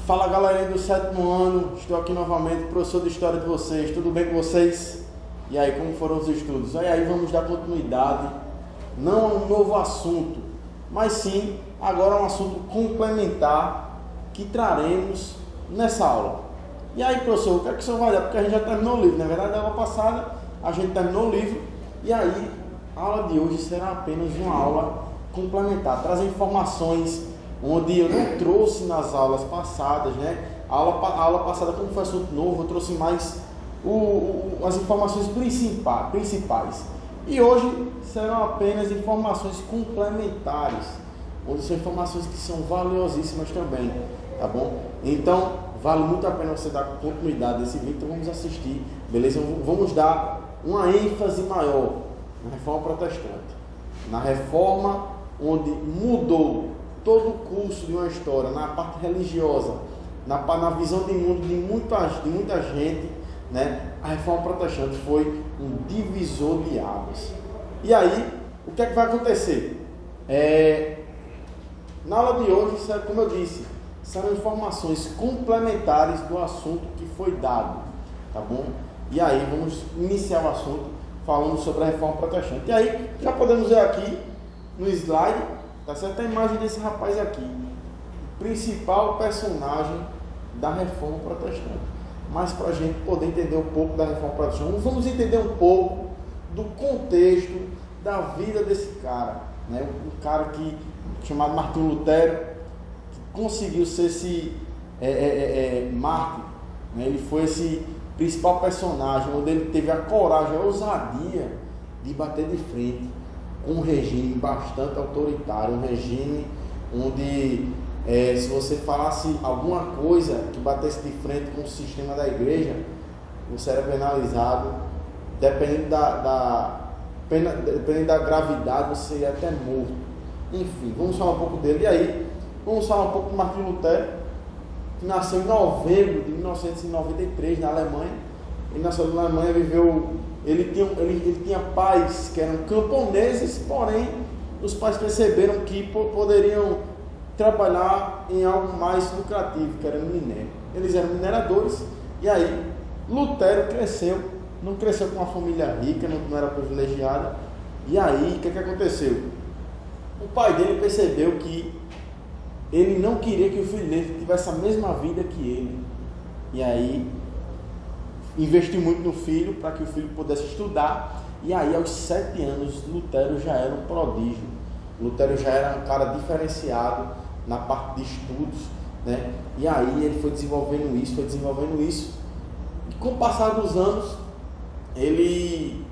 Fala galerinha do 7º ano, estou aqui novamente, professor de História de vocês, tudo bem com vocês? E aí, como foram os estudos? E aí vamos dar continuidade, não a um novo assunto, mas sim agora a um assunto complementar que traremos nessa aula. E aí, professor, o que é que o senhor vai dar? Porque a gente já terminou o livro, na verdade, na aula passada a gente terminou o livro, e aí a aula de hoje será apenas uma aula complementar, trazer informações onde eu não trouxe nas aulas passadas, né? A aula passada, como foi assunto novo, eu trouxe mais as informações principais. E hoje serão apenas informações complementares, onde são informações que são valiosíssimas também, tá bom? Então, vale muito a pena você dar continuidade nesse vídeo, então vamos assistir, beleza? Vamos dar uma ênfase maior na Reforma Protestante, na Reforma onde mudou todo o curso de uma história, na parte religiosa, na visão de mundo de muita gente, né? A Reforma Protestante foi um divisor de águas. E aí, o que é que vai acontecer? Na aula de hoje, como eu disse, são informações complementares do assunto que foi dado, tá bom? E aí, vamos iniciar o assunto falando sobre a Reforma Protestante. E aí, já podemos ver aqui no slide, tá certo? A imagem desse rapaz aqui, principal personagem da Reforma Protestante. Mas para a gente poder entender um pouco da Reforma Protestante, vamos entender um pouco do contexto da vida desse cara, né? Um cara chamado Martinho Lutero, que conseguiu ser esse mártir, né? Ele foi esse principal personagem, onde ele teve a coragem, a ousadia de bater de frente com um regime bastante autoritário, um regime onde se você falasse alguma coisa que batesse de frente com o sistema da igreja, você era penalizado, dependendo da gravidade, você ia até morto. Enfim, vamos falar um pouco dele. E aí, vamos falar um pouco do Martinho Lutero, que nasceu em novembro de 1993 na Alemanha. Ele nasceu na Alemanha, ele tinha pais que eram camponeses, porém os pais perceberam que poderiam trabalhar em algo mais lucrativo, que era no minério. Eles eram mineradores, e aí Lutero não cresceu com uma família rica, não era privilegiada. E aí, o que aconteceu? O pai dele percebeu que ele não queria que o filho dele tivesse a mesma vida que ele. E aí, investiu muito no filho, para que o filho pudesse estudar. E aí, aos 7 anos, Lutero já era um prodígio. Lutero já era um cara diferenciado na parte de estudos, né? E aí ele foi desenvolvendo isso. E com o passar dos anos, ele,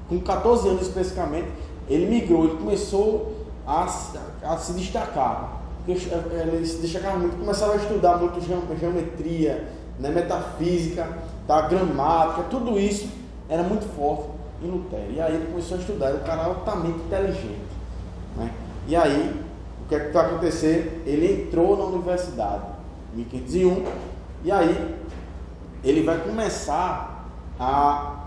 com 14 anos especificamente, ele migrou, ele começou a se destacar. Ele se destacava muito, começava a estudar muito geometria, né, metafísica, da gramática, tudo isso era muito forte em Lutero. E aí ele começou a estudar, era um cara altamente inteligente, né? E aí, o que é que vai acontecer? Ele entrou na universidade em 1501, e aí ele vai começar a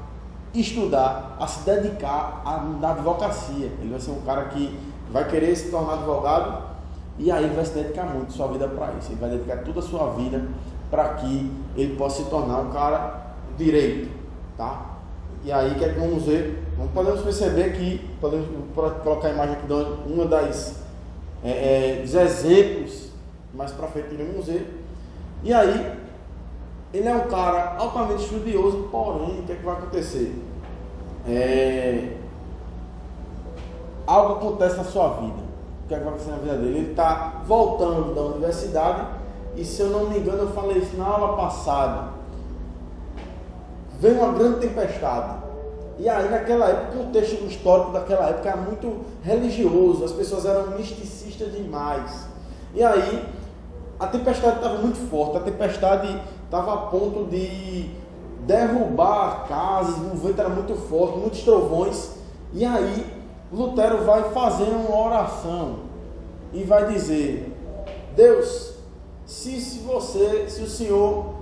estudar, a se dedicar à advocacia. Ele vai ser um cara que vai querer se tornar advogado, e aí ele vai se dedicar muito sua vida para isso. Ele vai dedicar toda a sua vida para que ele possa se tornar um cara direito, tá? E aí, o que é que vamos ver? Podemos perceber que, podemos colocar a imagem aqui de uma dos exemplos, mais para frente vamos ver. E aí, ele é um cara altamente estudioso, porém, o que é que vai acontecer? Algo acontece na sua vida. O que é que vai acontecer na vida dele? Ele está voltando da universidade, e se eu não me engano, eu falei isso na aula passada, veio uma grande tempestade. E aí, naquela época, o contexto histórico daquela época era muito religioso, as pessoas eram misticistas demais. E aí, a tempestade estava muito forte, a tempestade estava a ponto de derrubar casas, o vento era muito forte, muitos trovões. E aí, Lutero vai fazer uma oração e vai dizer: Deus, se o Senhor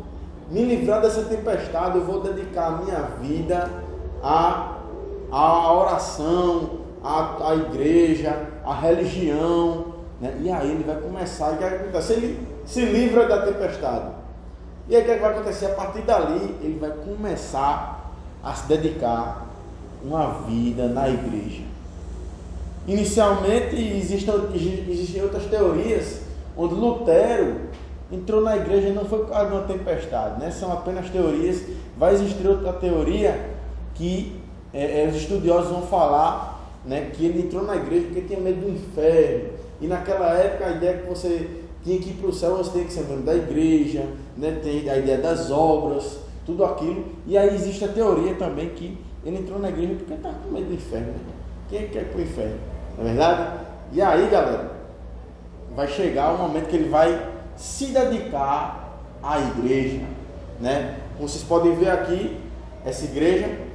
me livrar dessa tempestade, eu vou dedicar a minha vida à oração, à igreja, à religião, né? E aí ele vai começar. E o que acontece? se livra da tempestade. E aí o que vai acontecer? A partir dali, ele vai começar a se dedicar uma vida na igreja. Inicialmente, existem outras teorias, onde Lutero entrou na igreja e não foi por causa de uma tempestade, né? São apenas teorias. Vai existir outra teoria que os estudiosos vão falar, né, que ele entrou na igreja porque tinha medo do inferno. E naquela época a ideia é que você tinha que ir para o céu, você tinha que ser membro da igreja, né? Tem a ideia das obras, tudo aquilo. E aí existe a teoria também que ele entrou na igreja porque estava com medo do inferno, né? Quem quer ir para o inferno? Não é verdade? E aí, galera, vai chegar o momento que ele vai se dedicar à igreja, né? Como vocês podem ver aqui, essa igreja,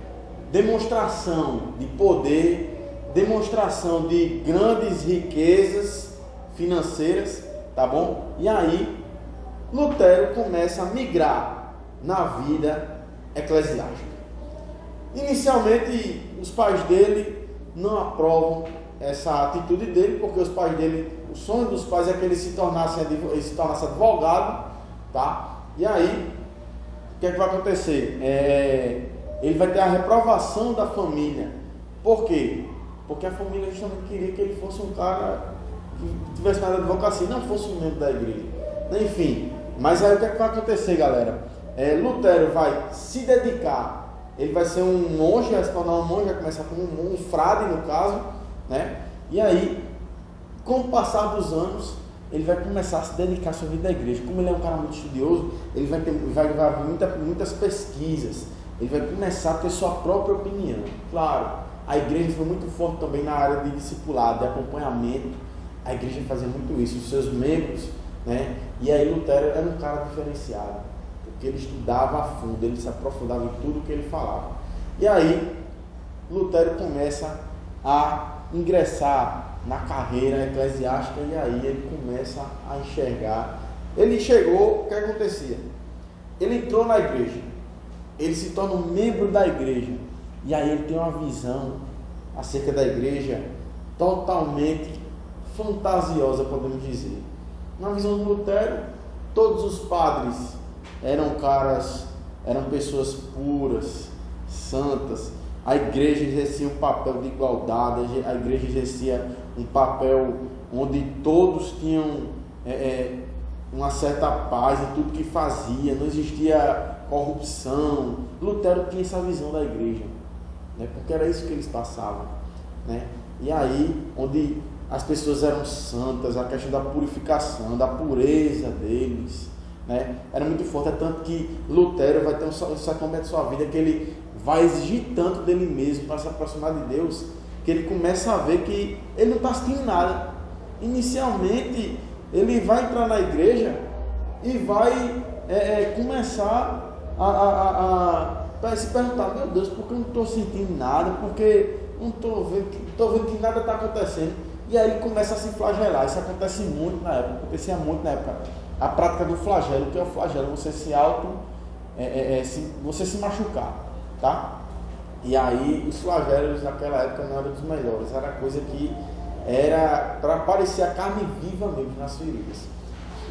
demonstração de poder, demonstração de grandes riquezas financeiras, tá bom? E aí, Lutero começa a migrar na vida eclesiástica. Inicialmente, os pais dele não aprovam essa atitude dele, porque os pais dele, o sonho dos pais é que ele se tornasse advogado, tá? E aí, o que é que vai acontecer? Ele vai ter a reprovação da família. Por quê? Porque a família justamente queria que ele fosse um cara que tivesse mais advocacia, não fosse um membro da igreja. Enfim, mas aí o que é que vai acontecer, galera? Lutero vai se dedicar, ele vai ser um monge, vai se tornar um monge, vai começar como um frade no caso, né? E aí, com o passar dos anos, ele vai começar a se dedicar à sua vida à igreja. Como ele é um cara muito estudioso, ele vai ver muitas pesquisas, ele vai começar a ter sua própria opinião. Claro, a igreja foi muito forte também na área de discipulado, de acompanhamento. A igreja fazia muito isso, os seus membros, né? E aí Lutero era um cara diferenciado, porque ele estudava a fundo, ele se aprofundava em tudo que ele falava. E aí, Lutero começa a ingressar na carreira eclesiástica, e aí ele começa a enxergar. Ele chegou, o que acontecia? Ele entrou na igreja, ele se torna um membro da igreja, e aí ele tem uma visão acerca da igreja totalmente fantasiosa, podemos dizer. Na visão de Lutero, todos os padres eram pessoas puras, santas. A igreja exercia um papel de igualdade, a igreja exercia um papel onde todos tinham uma certa paz em tudo que fazia, não existia corrupção. Lutero tinha essa visão da igreja, né? Porque era isso que eles passavam, né? E aí, onde as pessoas eram santas, a questão da purificação, da pureza deles, né? Era muito forte, é tanto que Lutero vai ter um certo momento da sua vida que ele vai exigir tanto dele mesmo para se aproximar de Deus, que ele começa a ver que ele não está sentindo nada. Inicialmente, ele vai entrar na igreja e vai começar a se perguntar: meu Deus, por que eu não estou sentindo nada? Porque não estou vendo que nada está acontecendo. E aí ele começa a se flagelar. Isso acontece muito na época, acontecia muito na época. A prática do flagelo. O que é o flagelo? Você você se machucar, tá? E aí os flagelos naquela época não eram dos melhores, era coisa que era para parecer a carne viva mesmo nas feridas.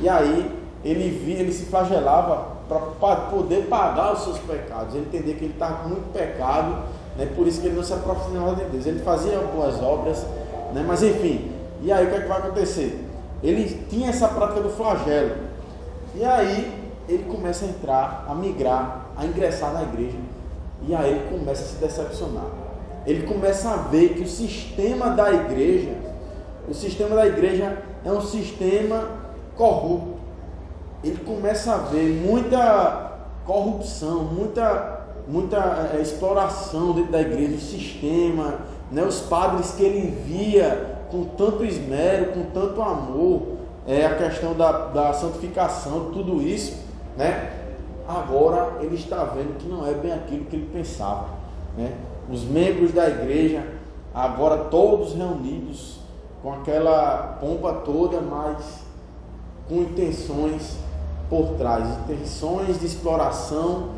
E aí ele se flagelava para poder pagar os seus pecados. Ele entendia que ele estava com muito pecado, né? Por isso que ele não se aproximava de Deus. Ele fazia boas obras, né? Mas enfim, e aí o que é que vai acontecer? Ele tinha essa prática do flagelo, e aí ele começa a entrar, a migrar, a ingressar na igreja, e aí ele começa a se decepcionar. Ele começa a ver que o sistema da igreja é um sistema corrupto. Ele começa a ver muita corrupção, muita exploração dentro da igreja, o sistema, né? Os padres que ele via com tanto esmero, com tanto amor, a questão da santificação, tudo isso, né? Agora ele está vendo que não é bem aquilo que ele pensava, né? Os membros da igreja, agora todos reunidos, com aquela pompa toda, mas com intenções por trás, intenções de exploração,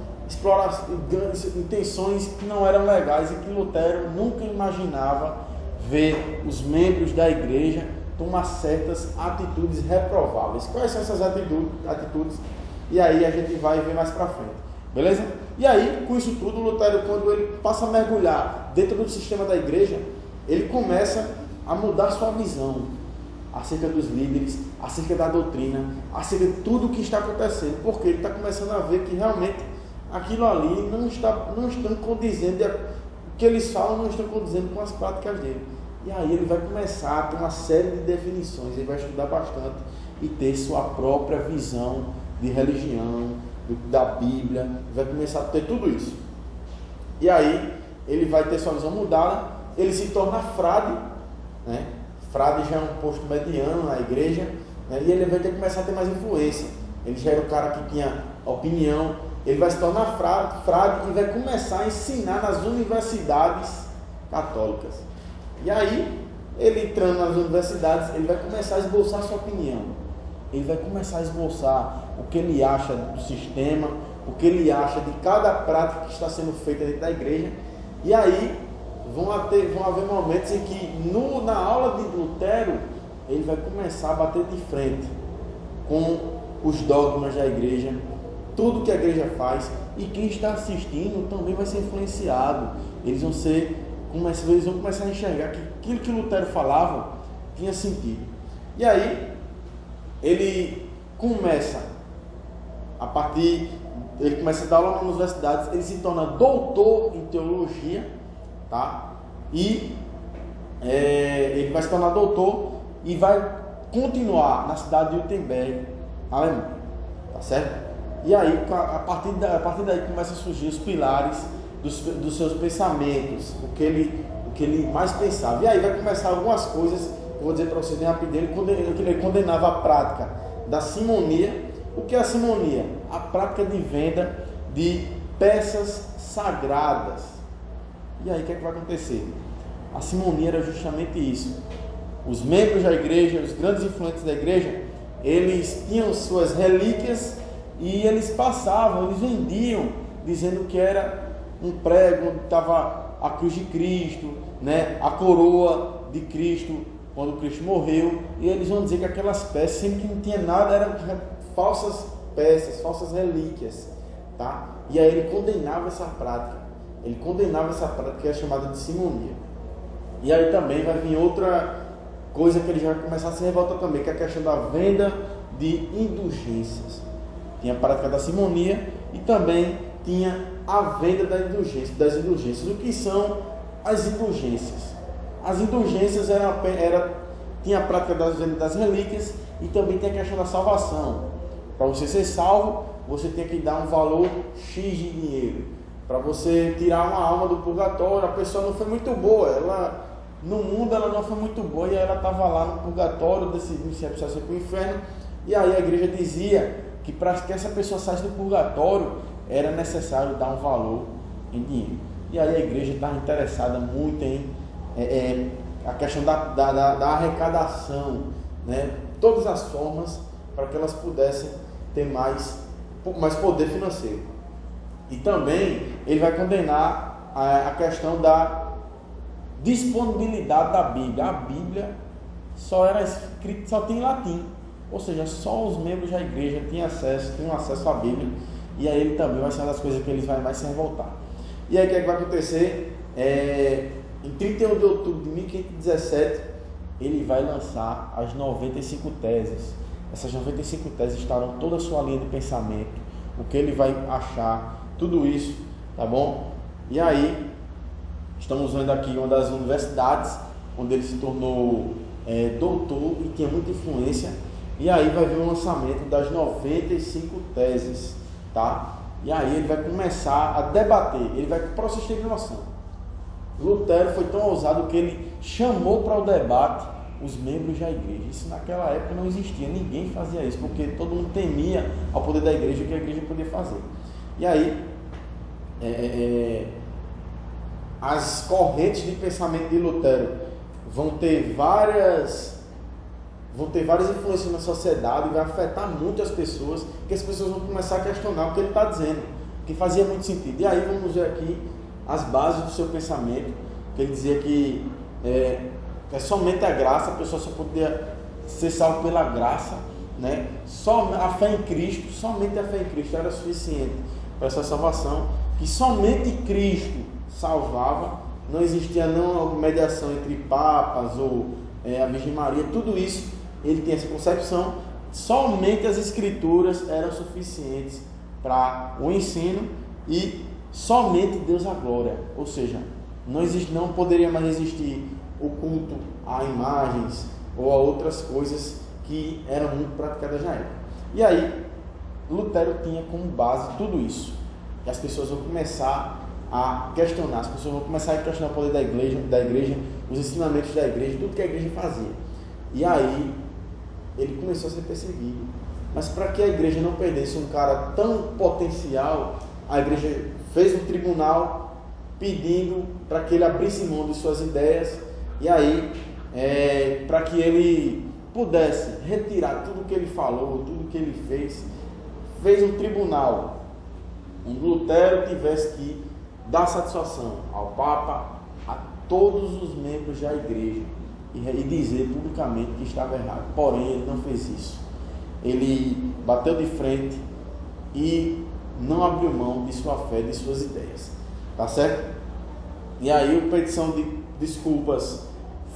intenções que não eram legais e que Lutero nunca imaginava ver os membros da igreja tomar certas atitudes reprováveis. Quais são essas atitudes? E aí a gente vai ver mais para frente, beleza? E aí, com isso tudo, Lutero, quando ele passa a mergulhar dentro do sistema da igreja, ele começa a mudar sua visão acerca dos líderes, acerca da doutrina, acerca de tudo o que está acontecendo, porque ele está começando a ver que realmente aquilo ali não estão condizendo, o que eles falam não estão condizendo com as práticas dele. E aí ele vai começar a ter uma série de definições, ele vai estudar bastante e ter sua própria visão de religião, da Bíblia, vai começar a ter tudo isso. E aí ele vai ter sua visão mudada, ele se torna frade, né? Frade já é um posto mediano na igreja, né? E ele vai ter que começar a ter mais influência. Ele já era o cara que tinha opinião, ele vai se tornar frade e vai começar a ensinar nas universidades católicas. E aí, ele entrando nas universidades, ele vai começar a esboçar sua opinião. Ele vai começar a esboçar o que ele acha do sistema, o que ele acha de cada prática que está sendo feita dentro da igreja. E aí, vão haver momentos em que, na aula de Lutero, ele vai começar a bater de frente com os dogmas da igreja, tudo que a igreja faz, e quem está assistindo também vai ser influenciado. Eles vão começar a enxergar que aquilo que Lutero falava tinha sentido. E aí, ele começa a dar aula nas universidades, ele se torna doutor em teologia, tá? E ele vai se tornar doutor e vai continuar na cidade de Wittenberg, Alemanha, tá certo? E aí, a partir daí começa a surgir os pilares dos seus pensamentos, o que ele mais pensava. E aí vai começar algumas coisas, eu vou dizer para vocês bem rapidinho. Ele condenava a prática da simonia. O que é a simonia? A prática de venda de peças sagradas. E aí o que é que vai acontecer? A simonia era justamente isso. Os membros da igreja, os grandes influentes da igreja, eles tinham suas relíquias e eles vendiam, dizendo que era um prego onde estava a cruz de Cristo, né? A coroa de Cristo quando Cristo morreu, e eles vão dizer que aquelas peças, sempre que não tinha nada, eram falsas peças, falsas relíquias, tá? E aí ele condenava essa prática, que é chamada de simonia. E aí também vai vir outra coisa que ele já vai começar a se revoltar também, que é a questão da venda de indulgências. Tinha a prática da simonia e também tinha a venda das indulgências. O que são as indulgências? As indulgências tinha a prática das vendas das relíquias e também tem a questão da salvação. Para você ser salvo, você tem que dar um valor X de dinheiro. Para você tirar uma alma do purgatório, a pessoa não foi muito boa, no mundo ela não foi muito boa e ela estava lá no purgatório, decidindo se precisava ir para o inferno. E aí a igreja dizia que para que essa pessoa saísse do purgatório, era necessário dar um valor em dinheiro. E aí a igreja estava interessada muito em a questão da arrecadação, né? Todas as formas para que elas pudessem ter um pouco mais poder financeiro. E também ele vai condenar a questão da disponibilidade da Bíblia. A Bíblia só era escrita, só tem em latim, ou seja, só os membros da igreja tinham acesso à Bíblia. E aí ele também vai ser uma das coisas que ele vai mais se revoltar. E aí o que vai acontecer? Em 31 de outubro de 1517, ele vai lançar as 95 teses. Essas 95 teses estarão toda a sua linha de pensamento, o que ele vai achar, tudo isso, tá bom? E aí, estamos vendo aqui uma das universidades, onde ele se tornou doutor e tinha muita influência. E aí vai vir o lançamento das 95 teses, tá? E aí ele vai começar a debater, para vocês terem noção, Lutero foi tão ousado que ele chamou para o debate os membros da igreja. Isso naquela época não existia, ninguém fazia isso, porque todo mundo temia ao poder da igreja, o que a igreja podia fazer. E aí, as correntes de pensamento de Lutero vão ter várias influências na sociedade, vai afetar muito as pessoas, que as pessoas vão começar a questionar o que ele está dizendo, que fazia muito sentido. E aí vamos ver aqui as bases do seu pensamento, que ele dizia que é somente a graça, a pessoa só podia ser salvo pela graça, né? Só a fé em Cristo, somente a fé em Cristo era suficiente para essa salvação, que somente Cristo salvava, não existia não mediação entre papas ou a Virgem Maria, tudo isso, ele tem essa concepção, somente as Escrituras eram suficientes para o ensino e somente Deus a glória, ou seja, não poderia mais existir o culto a imagens ou a outras coisas que eram muito praticadas na época. E aí, Lutero tinha como base tudo isso. E as pessoas vão começar a questionar, as pessoas vão começar a questionar o poder da igreja, os ensinamentos da igreja, tudo que a igreja fazia. E aí, ele começou a ser perseguido. Mas para que a igreja não perdesse um cara tão potencial, a igreja fez um tribunal pedindo para que ele abrisse mão de suas ideias, e aí, para que ele pudesse retirar tudo que ele falou, tudo que ele fez um tribunal onde Lutero tivesse que dar satisfação ao Papa, a todos os membros da igreja, e dizer publicamente que estava errado. Porém, ele não fez isso. Ele bateu de frente e não abriu mão de sua fé, de suas ideias. Tá certo? E aí a petição de desculpas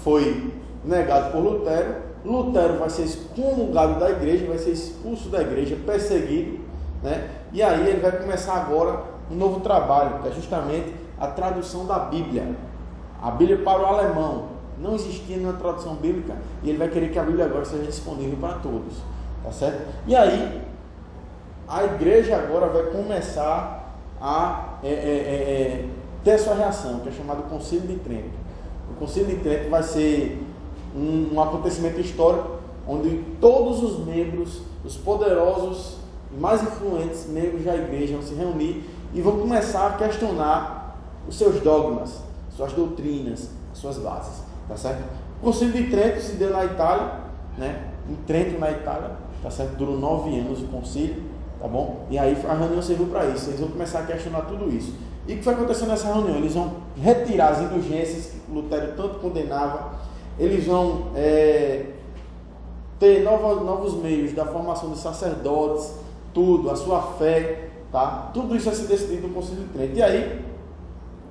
foi negada por Lutero. Lutero vai ser excomungado da igreja, vai ser expulso da igreja, perseguido, né? E aí ele vai começar agora um novo trabalho, que é justamente a tradução da Bíblia. A Bíblia para o alemão não existia na tradução bíblica, e ele vai querer que a Bíblia agora seja disponível para todos, tá certo? E aí a igreja agora vai começar a ter sua reação, que é chamado Concílio de Trento. O Concílio de Trento vai ser um acontecimento histórico onde todos os membros, os poderosos e mais influentes membros da igreja vão se reunir e vão começar a questionar os seus dogmas, suas doutrinas, suas bases, tá certo? O Concílio de Trento se deu na Itália, né? Em Trento, na Itália, tá certo? Durou 9 anos o concílio, tá bom? E aí a reunião serviu para isso, eles vão começar a questionar tudo isso. E o que vai acontecer nessa reunião? Eles vão retirar as indulgências que Lutero tanto condenava, eles vão ter novos meios da formação de sacerdotes, tudo, a sua fé, tá? Tudo isso vai ser decidido no Concílio de Trento. E aí,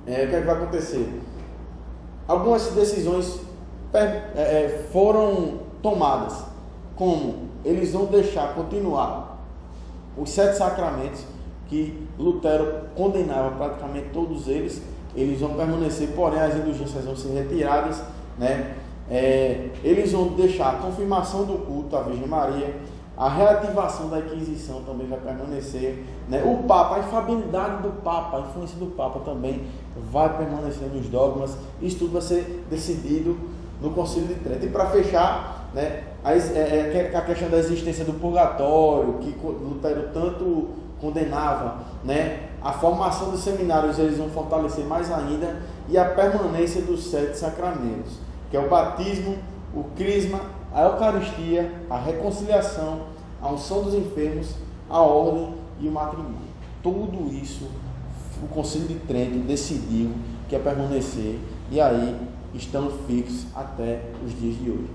o que é que vai acontecer? Algumas decisões foram tomadas, como eles vão deixar continuar os 7 sacramentos que Lutero condenava, praticamente todos eles vão permanecer, porém as indulgências vão ser retiradas, né? Eles vão deixar a confirmação do culto à Virgem Maria, a reativação da Inquisição também vai permanecer, né? O Papa, a infalibilidade do Papa, a influência do Papa também vai permanecer nos dogmas. Isso tudo vai ser decidido no Concílio de Trento. E para fechar, né, a questão da existência do purgatório, que Lutero tanto condenava, né? A formação dos seminários eles vão fortalecer mais ainda, e a permanência dos 7 sacramentos, que é o batismo, o crisma, a Eucaristia, a reconciliação, a unção dos enfermos, a ordem e o matrimônio. Tudo isso o Concílio de Trento decidiu que ia permanecer, e aí estamos fixos até os dias de hoje.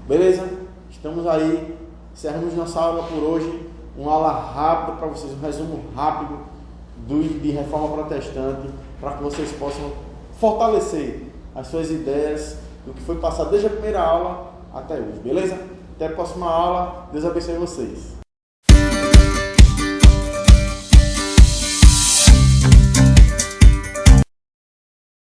Beleza? Estamos aí, encerramos nossa aula por hoje, uma aula rápida para vocês, um resumo rápido de Reforma Protestante, para que vocês possam fortalecer as suas ideias do que foi passado desde a primeira aula até hoje, beleza? Até a próxima aula, Deus abençoe vocês.